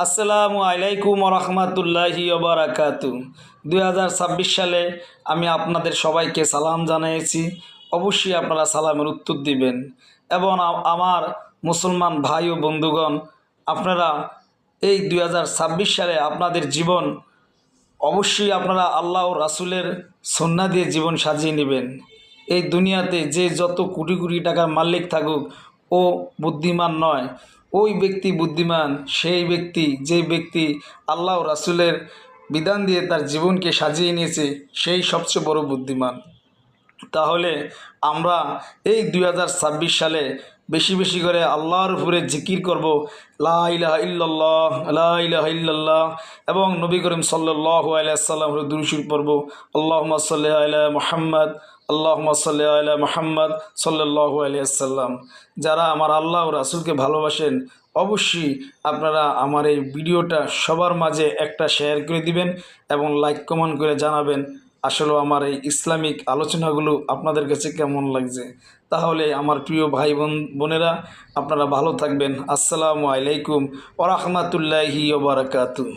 আসসালামু আলাইকুম রহমতুল্লাহি ওবারাকাতু। 2026 সালে আমি আপনাদের সবাইকে সালাম জানিয়েছি। অবশ্যই আপনারা সালামের উত্তর দিবেন এবং আমার মুসলমান ভাই ও বন্ধুগণ, আপনারা এই 2026 সালে আপনাদের জীবন অবশ্যই আপনারা আল্লাহ ও রাসূলের সুন্নাহ দিয়ে জীবন সাজিয়ে নেবেন। এই দুনিয়াতে যে যত কোটি কোটি টাকার মালিক থাকুক, ও বুদ্ধিমান নয়। ওই ব্যক্তি বুদ্ধিমান সেই ব্যক্তি যে ব্যক্তি আল্লাহ ও রাসূলের বিধান দিয়ে তার জীবনকে সাজিয়ে নিয়েছে, সেই সবচেয়ে বড় বুদ্ধিমান। তাহলে আমরা এই 2026 সালে বেশি বেশি করে আল্লাহর উপরে জিকির করব, লা ইলাহা ইল্লাল্লাহ, লা ইলাহা ইল্লাল্লাহ, এবং নবী করিম সাল্লাল্লাহু আলাইহি ওয়াসাল্লামের দুরূদ শরীফ পড়ব। আল্লাহুম্মা সাল্লি আলা মুহাম্মদ, আল্লাহুম্মা সাল্লি আলা মুহাম্মদ সাল্লাল্লাহু আলাইহি ওয়াসাল্লাম। যারা আমার আল্লাহ ও রাসূলকে ভালোবাসেন, অবশ্যই আপনারা আমার এই ভিডিওটা সবার মাঝে একটা শেয়ার করে দিবেন এবং লাইক কমেন্ট করে জানাবেন আসলে আমার এই ইসলামিক আলোচনাগুলো আপনাদের কাছে কেমন লাগছে। তাহলে আমার প্রিয় ভাই বোনেরা, আপনারা ভালো থাকবেন। আসসালামু আলাইকুম ওয়া রাহমাতুল্লাহি ওয়া বারাকাতুহু।